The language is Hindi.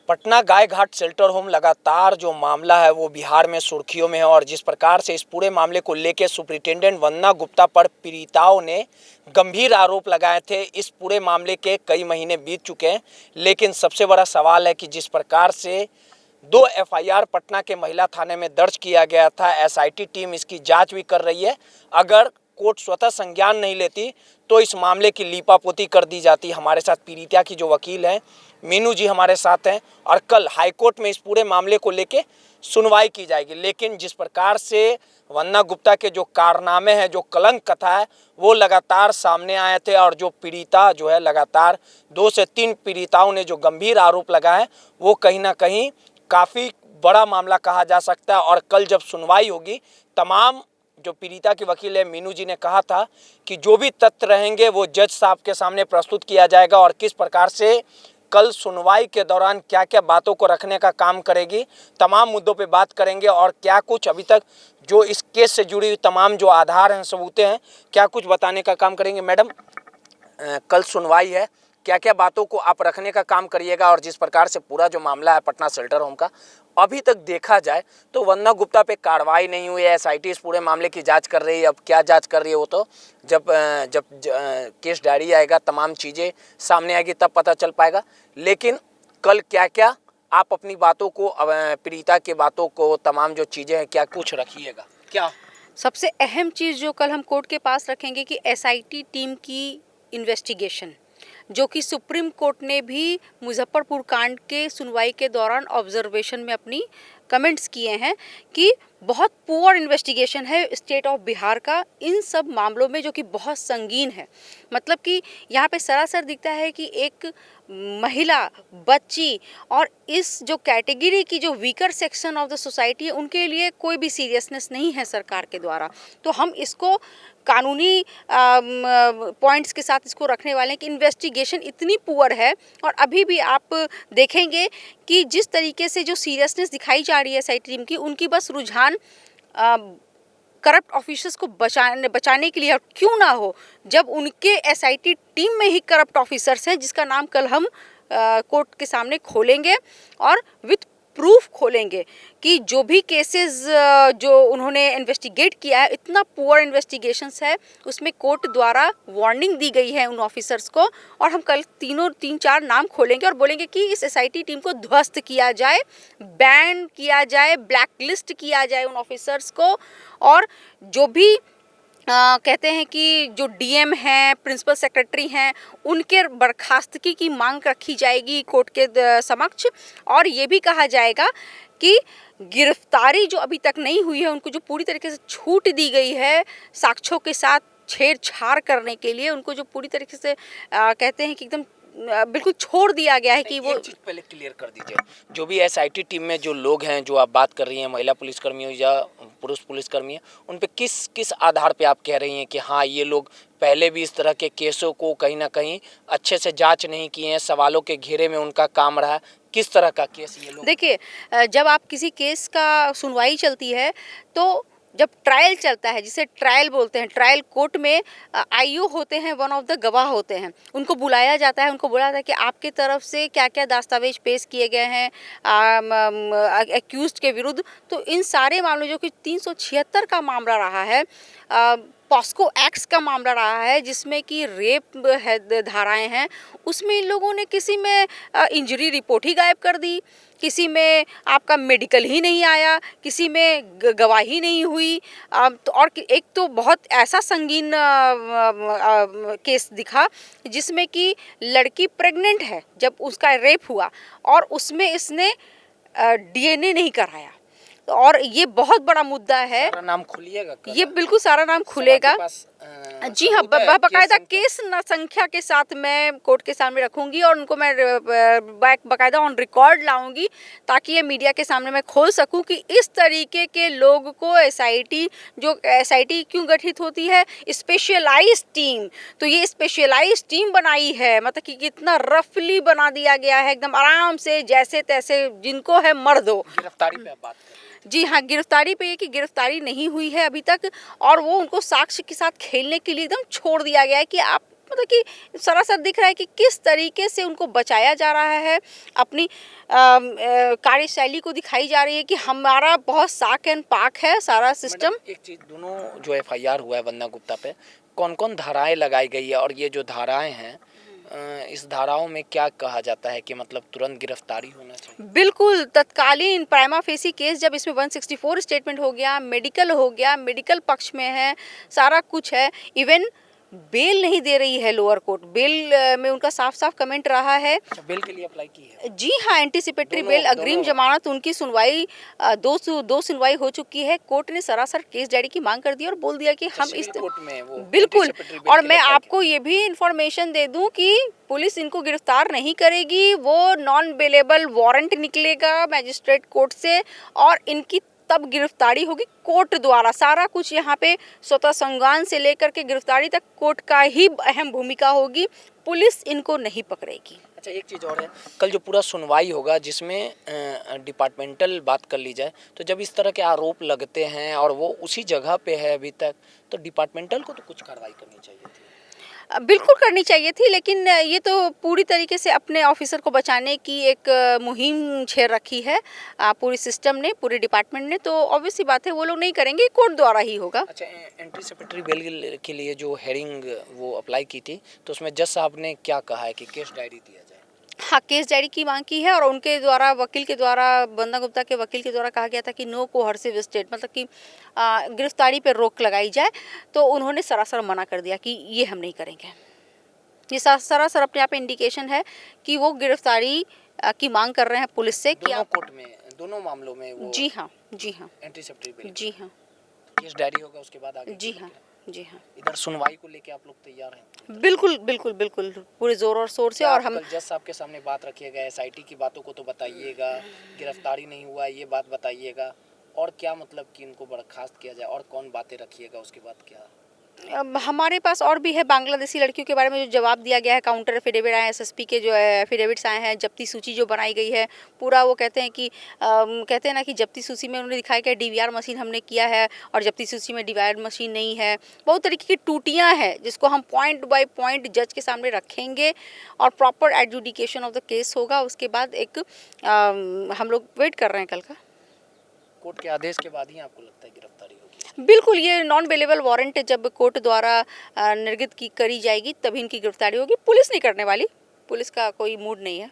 पटना गाय घाट शेल्टर होम लगातार जो मामला है वो बिहार में सुर्खियों में है और जिस प्रकार से इस पूरे मामले को लेकर सुप्रिंटेंडेंट वंदना गुप्ता पर पीड़िताओं ने गंभीर आरोप लगाए थे। इस पूरे मामले के कई महीने बीत चुके हैं, लेकिन सबसे बड़ा सवाल है कि जिस प्रकार से 2 एफआईआर पटना के महिला थाने में दर्ज किया गया था, एसआईटी टीम इसकी जांच भी कर रही है। अगर कोर्ट स्वतः संज्ञान नहीं लेती तो इस मामले की लीपापोती कर दी जाती। हमारे साथ पीड़िता की जो वकील हैं मीनू जी हमारे साथ हैं और कल हाईकोर्ट में इस पूरे मामले को लेके सुनवाई की जाएगी। लेकिन जिस प्रकार से वंदना गुप्ता के जो कारनामे हैं, जो कलंक कथा है, वो लगातार सामने आए थे और जो पीड़िता जो है लगातार 2 से 3 पीड़िताओं ने जो गंभीर आरोप लगाए वो कहीं ना कहीं काफ़ी बड़ा मामला कहा जा सकता है। और कल जब सुनवाई होगी, तमाम जो पीड़िता की वकील है मीनू जी ने कहा था कि जो भी तथ्य रहेंगे वो जज साहब के सामने प्रस्तुत किया जाएगा और किस प्रकार से कल सुनवाई के दौरान क्या क्या बातों को रखने का काम करेगी, तमाम मुद्दों पे बात करेंगे और क्या कुछ अभी तक जो इस केस से जुड़ी हुई तमाम जो आधार हैं, सबूतें हैं, क्या कुछ बताने का काम करेंगे। मैडम, कल सुनवाई है, क्या क्या बातों को आप रखने का काम करिएगा और जिस प्रकार से पूरा जो मामला है पटना शेल्टर होम का, अभी तक देखा जाए तो वंदना गुप्ता पे कार्रवाई नहीं हुई है। एसआईटी इस पूरे मामले की जांच कर रही है। अब क्या जांच कर रही है वो तो जब केस डायरी आएगा, तमाम चीज़ें सामने आएगी तब पता चल पाएगा। लेकिन कल क्या क्या आप अपनी बातों को, पीड़िता की बातों को, तमाम जो चीज़ें हैं, क्या कुछ रखिएगा। क्या सबसे अहम चीज़ जो कल हम कोर्ट के पास रखेंगे कि एसआईटी टीम की इन्वेस्टिगेशन, जो कि सुप्रीम कोर्ट ने भी मुजफ्फरपुर कांड के सुनवाई के दौरान ऑब्जर्वेशन में अपनी कमेंट्स किए हैं कि बहुत पुअर इन्वेस्टिगेशन है स्टेट ऑफ बिहार का इन सब मामलों में, जो कि बहुत संगीन है। मतलब कि यहाँ पे सरासर दिखता है कि एक महिला, बच्ची और इस जो कैटेगरी की जो weaker section of the society है, उनके लिए कोई भी सीरियसनेस नहीं है सरकार के द्वारा। तो हम इसको कानूनी पॉइंट्स के साथ इसको रखने वाले हैं कि इन्वेस्टिगेशन इतनी पुअर है। और अभी भी आप देखेंगे कि जिस तरीके से जो सीरियसनेस दिखाई जा रही है एसआईटी टीम की, उनकी बस रुझान करप्ट ऑफिसर्स को बचाने के लिए, और क्यों ना हो जब उनके एसआईटी टीम में ही करप्ट ऑफिसर्स हैं, जिसका नाम कल हम कोर्ट के सामने खोलेंगे और विथ प्रूफ खोलेंगे कि जो भी केसेस जो उन्होंने इन्वेस्टिगेट किया है, इतना पुअर इन्वेस्टिगेशंस है, उसमें कोर्ट द्वारा वार्निंग दी गई है उन ऑफिसर्स को। और हम कल 3-4 नाम खोलेंगे और बोलेंगे कि इस एसआईटी टीम को ध्वस्त किया जाए, बैन किया जाए, ब्लैक लिस्ट किया जाए उन ऑफिसर्स को। और जो भी कहते हैं कि जो डीएम हैं, प्रिंसिपल सेक्रेटरी हैं, उनके बर्खास्तगी की मांग रखी जाएगी कोर्ट के समक्ष। और ये भी कहा जाएगा कि गिरफ्तारी जो अभी तक नहीं हुई है, उनको जो पूरी तरीके से छूट दी गई है साक्ष्यों के साथ छेड़छाड़ करने के लिए, उनको जो पूरी तरीके से कहते हैं कि एकदम बिल्कुल छोड़ दिया गया है कि वो चीज पहले क्लियर कर दीजिए। जो भी एसआईटी टीम में जो लोग हैं, जो आप बात कर रही हैं, महिला पुलिसकर्मी हो या पुरुष पुलिसकर्मी है, उन पे किस आधार पे आप कह रही हैं कि हाँ ये लोग पहले भी इस तरह के केसों को कहीं ना कहीं अच्छे से जांच नहीं किए हैं, सवालों के घेरे में उनका काम रहा है? किस तरह का केस ये लोग? देखिए, जब आप किसी केस का सुनवाई चलती है तो जब ट्रायल चलता है, जिसे ट्रायल बोलते हैं, ट्रायल कोर्ट में आईओ होते हैं, वन ऑफ द गवाह होते हैं, उनको बुलाया जाता है। उनको बोला जाता है कि आपके तरफ से क्या क्या दस्तावेज पेश किए गए हैं एक्यूज्ड के विरुद्ध। तो इन सारे मामलों, जो कि 376 का मामला रहा है, पॉस्को एक्ट्स का मामला रहा है, जिसमें कि रेप है धाराएं हैं, उसमें इन लोगों ने किसी में इंजरी रिपोर्ट ही गायब कर दी, किसी में आपका मेडिकल ही नहीं आया, किसी में गवाही नहीं हुई। तो और एक तो बहुत ऐसा संगीन केस दिखा जिसमें कि लड़की प्रेग्नेंट है जब उसका रेप हुआ और उसमें इसने डीएनए नहीं कराया। और ये बहुत बड़ा मुद्दा है। सारा नाम खुलिएगा? ये बिल्कुल सारा नाम खुलेगा। जी हाँ, बाकायदा केस संख्या के साथ मैं कोर्ट के सामने रखूंगी और उनको मैं बाकायदा ऑन रिकॉर्ड लाऊंगी, ताकि ये मीडिया के सामने मैं खोल सकूं कि इस तरीके के लोग को एसआईटी क्यों गठित होती है, स्पेशलाइज्ड टीम। तो ये स्पेशलाइज्ड टीम बनाई है, मतलब कि कितना रफली बना दिया गया है, एकदम आराम से जैसे तैसे जिनको है मर दो। गिरफ्तारी पे बात करें। जी हाँ, गिरफ्तारी पे, कि गिरफ्तारी नहीं हुई है अभी तक और वो उनको साक्ष्य के साथ खेलने के लिए एकदम छोड़ दिया गया है कि आप मतलब कि सरासर दिख रहा है कि किस तरीके से उनको बचाया जा रहा है, अपनी कार्यशैली को दिखाई जा रही है कि हमारा बहुत साक एंड पाक है सारा सिस्टम। एक चीज, दोनों जो एफआईआर हुआ है वंदना गुप्ता पे, कौन कौन धाराएं लगाई गई है, और ये जो धाराएं हैं इस धाराओं में क्या कहा जाता है कि मतलब तुरंत गिरफ्तारी होना चाहिए? बिल्कुल तत्कालीन प्राइमा फेसी केस, जब इसमें 164 स्टेटमेंट हो गया, मेडिकल हो गया, मेडिकल पक्ष में है, सारा कुछ है, इवन बेल नहीं दे रही है लोअर कोर्ट। बेल में उनका साफ साफ कमेंट रहा है। अच्छा, बेल के लिए अप्लाई की है? जी हाँ, एंटीसिपेटरी बेल, अग्रिम जमानत, उनकी सुनवाई दो सुनवाई हो चुकी है। कोर्ट ने सरासर केस डायरी की मांग कर दी और बोल दिया कि हम इस कोर्ट में वो बिल्कुल। और मैं आपको ये भी इंफॉर्मेशन दे दूं कि पुलिस इनको गिरफ्तार नहीं करेगी, वो नॉन बेलेबल वारंट निकलेगा मैजिस्ट्रेट कोर्ट से और इनकी तब गिरफ्तारी होगी कोर्ट द्वारा। सारा कुछ यहाँ पे स्वतः संज्ञान से लेकर के गिरफ्तारी तक कोर्ट का ही अहम भूमिका होगी, पुलिस इनको नहीं पकड़ेगी। अच्छा, एक चीज़ और है, कल जो पूरा सुनवाई होगा जिसमें डिपार्टमेंटल बात कर ली जाए, तो जब इस तरह के आरोप लगते हैं और वो उसी जगह पे है अभी तक, तो डिपार्टमेंटल को तो कुछ कार्रवाई करनी चाहिए थी। बिल्कुल करनी चाहिए थी, लेकिन ये तो पूरी तरीके से अपने ऑफिसर को बचाने की एक मुहिम छेड़ रखी है पूरी सिस्टम ने, पूरे डिपार्टमेंट ने, तो ऑब्वियसली बात है वो लोग नहीं करेंगे, कोर्ट द्वारा ही होगा। अच्छा, एंटीसिपेटरी बेल के लिए जो हेयरिंग वो अप्लाई की थी, तो उसमें जज साहब ने क्या कहा है कि केस डायरी दिया जाए? हाँ, केस डायरी की मांग की है और उनके द्वारा, वकील के द्वारा, वंदना गुप्ता के वकील के द्वारा कहा गया था कि नो कोहर्सिव स्टेट, मतलब कि गिरफ्तारी पर रोक लगाई जाए, तो उन्होंने सरासर मना कर दिया कि ये हम नहीं करेंगे। ये सरासर अपने आप इंडिकेशन है कि वो गिरफ्तारी की मांग कर रहे हैं पुलिस से कि दोनों कोर्ट में, दोनों मामलों में वो। जी हाँ, जी हाँ, एंटीसिपेटरी बेल, जी हाँ, केस डायरी होगा उसके बाद आगे। जी हाँ, जी हाँ, इधर सुनवाई को लेके आप लोग तैयार हैं? बिल्कुल बिल्कुल बिल्कुल, पूरे जोर और शोर से। और हम कल जज साहब के सामने बात रखिएगा, एसआईटी की बातों को तो बताइएगा, गिरफ्तारी नहीं हुआ ये बात बताइएगा, और क्या मतलब कि इनको बर्खास्त किया जाए, और कौन बातें रखिएगा उसके बाद क्या? हमारे पास और भी है, बांग्लादेशी लड़कियों के बारे में जो जवाब दिया गया है, काउंटर एफिडेविट आए, एसएसपी के जो एफिडेविट्स आए हैं, जब्ती सूची जो बनाई गई है, पूरा वो कहते हैं कि कहते हैं ना कि जब्ती सूची में उन्होंने दिखाया कि डीवीआर मशीन हमने किया है और जब्ती सूची में डीवीआर मशीन नहीं है। बहुत तरीके की टूटियाँ हैं जिसको हम पॉइंट बाय पॉइंट जज के सामने रखेंगे और proper adjudication of the case होगा। उसके बाद एक हम लोग वेट कर रहे हैं कल का। कोर्ट के आदेश के बाद ही आपको लगता है गिरफ्तारी होगी? बिल्कुल, ये नॉन बेलेबल वारंट जब कोर्ट द्वारा निर्गत की करी जाएगी तभी इनकी गिरफ्तारी होगी। पुलिस नहीं करने वाली, पुलिस का कोई मूड नहीं है।